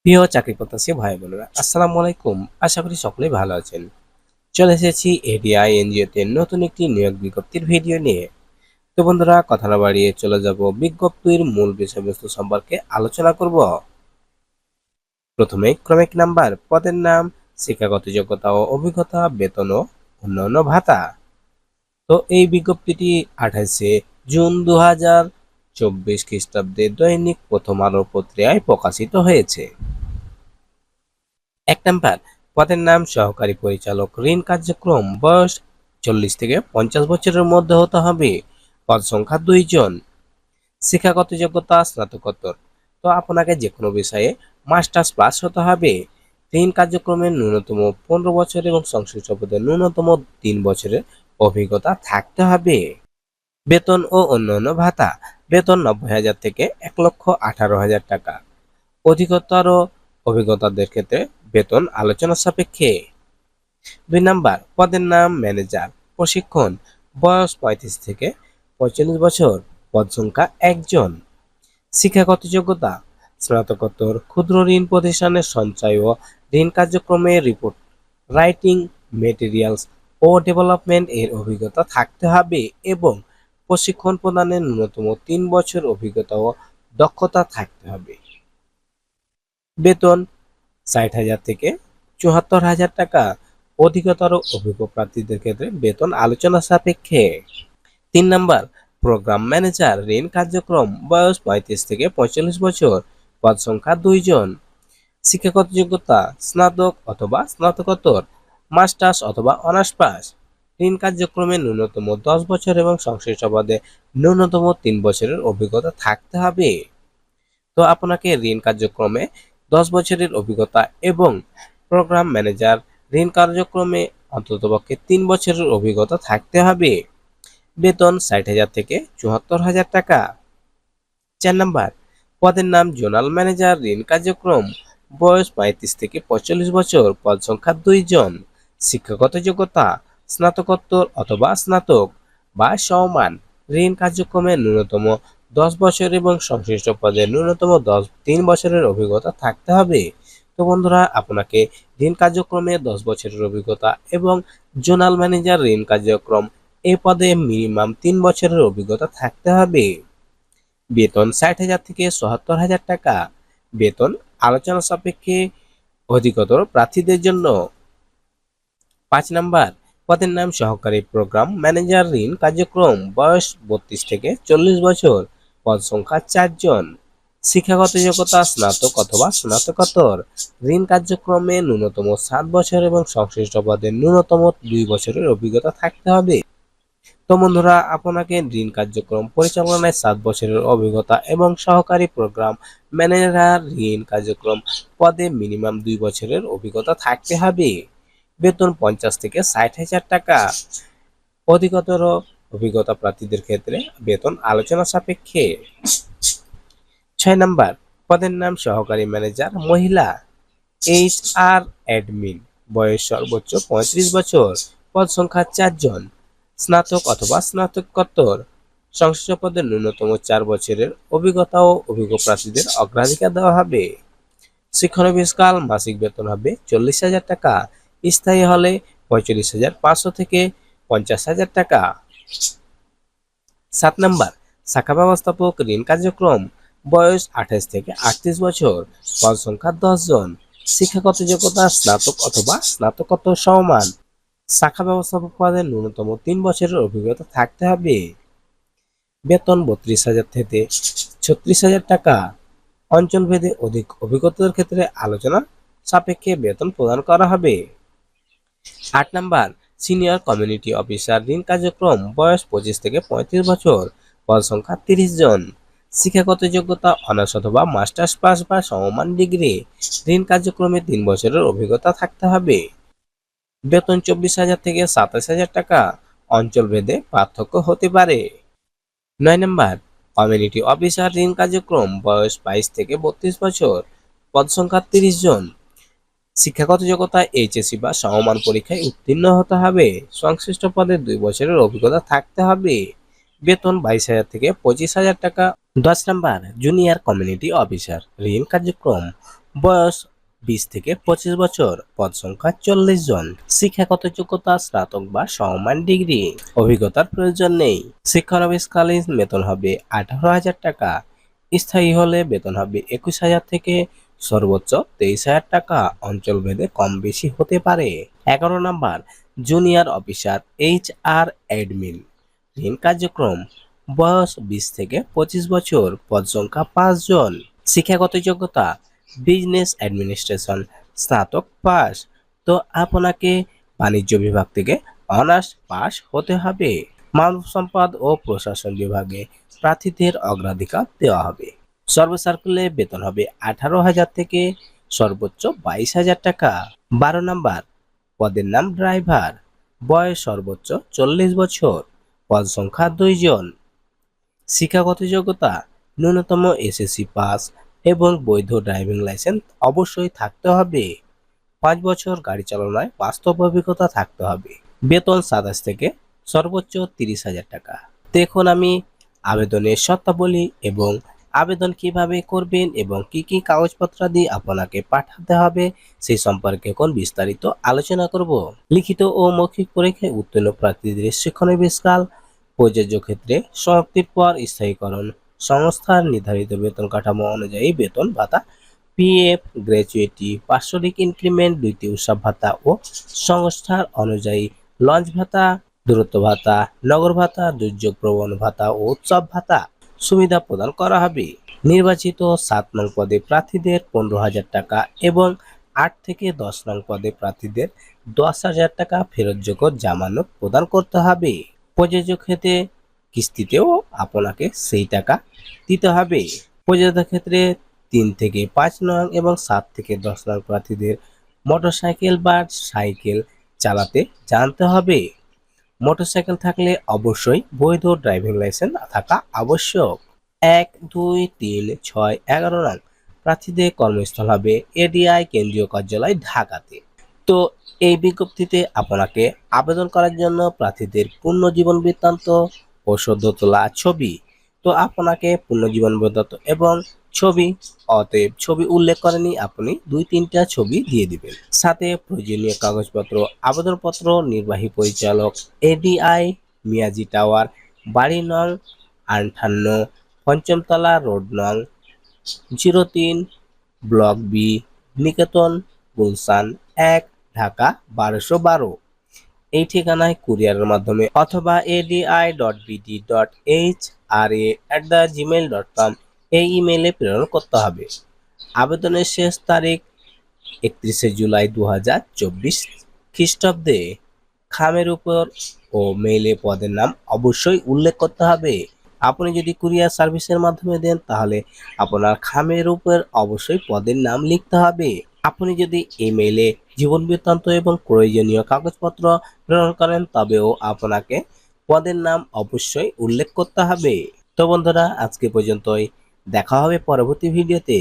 প্রিয় চাকরি প্রত্যাশী ভাই বোনেরা, আসসালামু আলাইকুম। আশা করি সকলেই ভালো আছেন। চলে এসেছি এডিআই এনজিওতে নতুন একটি নিয়োগ বিজ্ঞপ্তির ভিডিও নিয়ে। তো বন্ধুরা, কথা না বাড়িয়ে চলে যাব বিজ্ঞপ্তির মূল বিষয়বস্তু সম্পর্কে আলোচনা করব। প্রথমে ক্রমিক নাম্বার, পদের নাম, শিক্ষাগত যোগ্যতা ও অভিজ্ঞতা, বেতন ও অন্যান্য ভাতা। তো এই বিজ্ঞপ্তিটি 28শে জুন 2024 খ্রিস্টাব্দে দৈনিক প্রথম আলো পত্রিকায় প্রকাশিত হয়েছে। 1 নাম্বার, পদের নাম সহকারী পরিচালক, ঋণ কার্যক্রম, বয়স 40 থেকে 50 বছরের মধ্যে হতে হবে, পদ সংখ্যা 2 জন, শিক্ষাগত যোগ্যতা স্নাতকোত্তর। তো আপনাকে যে কোনো বিষয়ে মাস্টার্স পাস হতে হবে, ঋণ কার্যক্রমের ন্যূনতম 15 বছর এবং সংশ্লিষ্ট পদে ন্যূনতম 3 বছরের অভিজ্ঞতা থাকতে হবে। বেতন ও অন্যান্য ভাতা, বেতন 90,000 থেকে 1,18,000 টাকা। অধিকতর অভিজ্ঞতাদের ক্ষেত্রে বেতন আলোচনা সাপেক্ষে। 2 নাম্বার, পদের নাম ম্যানেজার, প্রশিক্ষণ, বয়স 35 থেকে 45 বছর, পদ সংখ্যা 1 জন, শিক্ষাগত যোগ্যতা স্নাতকোত্তর, ক্ষুদ্র ঋণ প্রতিষ্ঠানের সঞ্চয় ও ঋণ কার্যক্রমে রিপোর্ট রাইটিং, মেটেরিয়ালস ও ডেভেলপমেন্ট এর অভিজ্ঞতা থাকতে হবে এবং প্রশিক্ষণ প্রদানের ন্যূনতম 3 বছর অভিজ্ঞতা ও দক্ষতা থাকতে হবে। বেতন 60,000 থেকে 74,000 টাকা। অধিকতর অভিজ্ঞ প্রার্থীদের ক্ষেত্রে বেতন আলোচনা সাপেক্ষে। 3 নাম্বার, প্রোগ্রাম ম্যানেজার, ঋণ কার্যক্রম, বয়স 35 থেকে 45 বছর, পদ সংখ্যা 2 জন, শিক্ষাগত যোগ্যতা স্নাতক অথবা স্নাতকোত্তর, মাস্টার্স অথবা অনার্স পাস, ঋণ কার্যক্রমে ন্যূনতম 10 বছর এবং সংশ্লিষ্ট পদে ন্যূনতম 3 বছরের অভিজ্ঞতা থাকতে হবে। তো আপনাকে ঋণ কার্যক্রমে 10 বছরের অভিজ্ঞতা এবং প্রোগ্রাম ম্যানেজার ঋণ কার্যক্রমে অন্ততপক্ষে 3 বছরের অভিজ্ঞতা থাকতে হবে। বেতন 60,000 থেকে 74,000 টাকা। 4 নাম্বার, পদের নাম জোনাল ম্যানেজার, ঋণ কার্যক্রম, বয়স 35 থেকে 45 বছর, পদ সংখ্যা 2 জন, শিক্ষাগত যোগ্যতা স্নাতকোত্তর অথবা স্নাতক বা সমমান, ঋণ কার্যক্রমে ন্যূনতম 10 বছর এবং সংশ্লিষ্ট পদে ন্যূনতম 3 বছরের অভিজ্ঞতা থাকতে হবে। তো বন্ধুরা, আপনাকে ঋণ কার্যক্রমে 10 বছরের অভিজ্ঞতা এবং জোনাল ম্যানেজার ঋণ কার্যক্রম এই পদে মিনিমাম 3 বছরের অভিজ্ঞতা থাকতে হবে। বেতন 60,000 থেকে 74,000 টাকা। বেতন আলোচনা সাপেক্ষে অধিকতর প্রার্থীদের জন্য। 5 নাম্বার, পদের নাম সহকারী প্রোগ্রাম ম্যানেজার, ঋণ কার্যক্রম, বয়স 32 থেকে 40 বছর, পদ সংখ্যা 4 জন, শিক্ষাগত যোগ্যতা স্নাতক অথবা স্নাতকোত্তর, ঋণ কার্যক্রমে ন্যূনতম 7 বছর এবং সংশ্লিষ্ট পদে ন্যূনতম 2 বছরের অভিজ্ঞতা থাকতে হবে। তো বন্ধুরা, আপনাকে ঋণ কার্যক্রম পরিচালনায় 7 বছরের অভিজ্ঞতা এবং সহকারী প্রোগ্রাম ম্যানেজার ঋণ কার্যক্রম পদে মিনিমাম 2 বছরের অভিজ্ঞতা থাকতে হবে। বেতন 50 থেকে 60,000 টাকা। অধিকতর অভিজ্ঞতা প্রার্থীদের ক্ষেত্রে বেতন আলোচনা সাপেক্ষে। 6 নাম্বার, পদের নাম সহকারী ম্যানেজার, মহিলা, HR অ্যাডমিন, বয়স সর্বোচ্চ 35 বছর, পদ সংখ্যা 4 জন, স্নাতক অথবা স্নাতকোত্তর, সংশ্লিষ্ট পদে ন্যূনতম 4 বছরের অভিজ্ঞতা ও অভিজ্ঞ প্রার্থীদের অগ্রাধিকার দেওয়া হবে। শিক্ষানবিশকাল মাসিক বেতন হবে 40,000 টাকা, স্থায়ী হলে 45,500 থেকে 50,000 টাকা। 7 নাম্বার, শাখা ব্যবস্থাপক, ঋণ কার্যক্রম, বয়স 28 থেকে 38 বছর, পদ সংখ্যা 10 জন, শিক্ষাগত যোগ্যতা স্নাতক অথবা স্নাতকোত্তর সমমান, শাখা ব্যবস্থাপক পদে ন্যূনতম 3 বছরের অভিজ্ঞতা থাকতে হবে। বেতন 32,000 থেকে 36,000 টাকা। অঞ্চলভেদে অধিক অভিজ্ঞতার ক্ষেত্রে আলোচনা সাপেক্ষে বেতন প্রদান করা হবে। 8 নাম্বার, সিনিয়র কমিউনিটি অফিসার, ঋণ কার্যক্রম, বয়স 25 থেকে 35 বছর, পদ সংখ্যা 30 জন, শিক্ষাগত যোগ্যতা অনার্স অথবা মাস্টার্স পাস বা সমমান ডিগ্রি, ঋণ কার্যক্রমে 3 বছরের অভিজ্ঞতা থাকতে হবে। বেতন 24,000 থেকে 27,000 টাকা। অঞ্চলভেদে পার্থক্য হতে পারে। 9 নাম্বার, কমিউনিটি অফিসার, ঋণ কার্যক্রম, বয়স 22 থেকে 32 বছর, পদ সংখ্যা 30 জন, শিক্ষাগত যোগ্যতা HSC বা সমমান পরীক্ষায় উত্তীর্ণ হতে হবে। সংশ্লিষ্ট পদে 2 বছরের অভিজ্ঞতা থাকতে হবে। বেতন 22,000 থেকে 25,000 টাকা। 10 নাম্বার জুনিয়র কমিউনিটি অফিসার ঋণ কার্যক্রম, বয়স 20 থেকে 25 বছর, পদ সংখ্যা 40 জন, শিক্ষাগত যোগ্যতা স্নাতক বা সমমান ডিগ্রি, অভিজ্ঞতার প্রয়োজন নেই। শিক্ষানবিশকালীন বেতন হবে 18,000 টাকা, স্থায়ী হলে বেতন হবে 21,000 থেকে সর্বোচ্চ 23,000 টাকা, অঞ্চল ভেদে কম বেশি হতে পারে। 11 number junior officer HR admin ঋণ কার্যক্রম, বয়স 20 থেকে 25 বছর, পদ সংখ্যা 5 জন, শিক্ষাগত যোগ্যতা বিজনেস অ্যাডমিনিস্ট্রেশন স্নাতক পাস। তো আপনাকে বাণিজ্য বিভাগ থেকে অনার্স পাস হতে হবে। মানব সম্পদ ও প্রশাসন বিভাগে প্রার্থীদের অগ্রাধিকার দেওয়া হবে। সর্বসার্কুলে বেতন হবে 18,000 থেকে সর্বোচ্চ 22,000 টাকা। 12 নাম্বার পদের নাম ড্রাইভার, বয়স সর্বোচ্চ 40 বছর, পদ সংখ্যা 2 জন, শিক্ষাগত যোগ্যতা ন্যূনতম SSC পাস এবং বৈধ ড্রাইভিং লাইসেন্স অবশ্যই থাকতে হবে। 5 বছর গাড়ি চালানোয় বাস্তব অভিজ্ঞতা থাকতে হবে। বেতন 27 থেকে সর্বোচ্চ 30,000 টাকা। দেখুন আমি আবেদনের শর্তাবলী এবং আবেদন কিভাবে করবেন এবং কি কি কাগজপত্রাদি আপনাকে পাঠাতে হবে সেই সম্পর্কে এখন বিস্তারিত আলোচনা করব। লিখিত ও মৌখিক পরীক্ষায় উত্তীর্ণ প্রার্থীদের শিক্ষানবিশকাল প্রযোজ্য ক্ষেত্রে সমাপ্তির পর স্থায়ীকরণ সংস্থার নির্ধারিত বেতন কাঠামো অনুযায়ী বেতন ভাতা, PF, গ্র্যাচুইটি, বাৎসরিক ইনক্রিমেন্ট, দ্বিতীয় উৎসব ভাতা ও সংস্থার অনুযায়ী লঞ্চ ভাতা, দূরত্ব ভাতা, নগর ভাতা, দুর্যোগ প্রবণ ভাতা ও উৎসব ভাতা সুবিধা প্রদান করা হবে। নির্বাচিত 7 নং পদে প্রার্থীদের 15,000 টাকা এবং 8 থেকে 10 নং পদে প্রার্থীদের 10,000 টাকা ফেরতযোগ্য জামানত প্রদান করতে হবে। প্রযোজ্য ক্ষেত্রে কিস্তিতেও আপনাকে সেই টাকা দিতে হবে। প্রযোজ্য ক্ষেত্রে 3 থেকে 5 নং এবং 7 থেকে 10 নং প্রার্থীদের মোটরসাইকেল বা সাইকেল চালাতে জানতে হবে। মোটরসাইকেল থাকলে অবশ্যই বৈধ ড্রাইভিং লাইসেন্স থাকা আবশ্যক। 1, 2, 3, 6, 11 নং প্রার্থীদের কর্মস্থল হবে ADI কেন্দ্রীয় কার্যালয় ঢাকাতে। তো এই বিজ্ঞপ্তিতে আপনাকে আবেদন করার জন্য প্রার্থীদের পূর্ণ জীবন বৃত্তান্ত ও সদ্য তোলা ছবি, তো আপনাকে পূর্ণ জীবন বৃত্তান্ত এবং ছবি, অতএব ছবি উল্লেখ করেনি আপনি 2-3টা ছবি দিয়ে দিবেন। সাথে প্রয়োজনীয় কাগজপত্র আবেদনপত্র নির্বাহী পরিচালক ADI মিয়াজি টাওয়ার, বাড়ি নং 58, পঞ্চমতলা, রোড নং 03, ব্লক বি, নিকেতন, গুলশান 1, ঢাকা 1212। এই ঠিকানায় কুরিয়ারের মাধ্যমে অথবা adi.bd.hra@gmail.com এই ইমেইলে প্রেরণ করতে হবে। আবেদনের শেষ তারিখ 31 জুলাই 2024 খ্রিস্টাব্দে। খামের উপর ও মেইলে পদের নাম অবশ্যই উল্লেখ করতে হবে। আপনি যদি কুরিয়ার সার্ভিসের মাধ্যমে দেন তাহলে আপনার খামের উপর অবশ্যই পদের নাম লিখতে হবে। আপনি যদি ইমেইলে জীবন বৃত্তান্ত এবং প্রয়োজনীয় কাগজপত্র প্রেরণ করেন তবেও আপনাকে পদের নাম অবশ্যই উল্লেখ করতে হবে। তো বন্ধুরা আজকে পর্যন্তই, দেখা হবে পরবর্তী ভিডিওতে।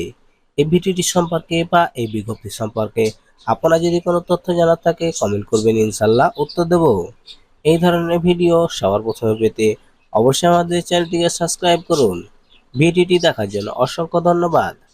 এই ভিডিওটি সম্পর্কে বা এই বিজ্ঞপ্তি সম্পর্কে আপনার যদি কোনো তথ্য জানার থাকে কমেন্ট করবেন, ইনশাল্লাহ উত্তর দেব। এই ধরনের ভিডিও সবার প্রথমে পেতে অবশ্যই আমাদের চ্যানেলটিকে সাবস্ক্রাইব করুন। ভিডিওটি দেখার জন্য অসংখ্য ধন্যবাদ।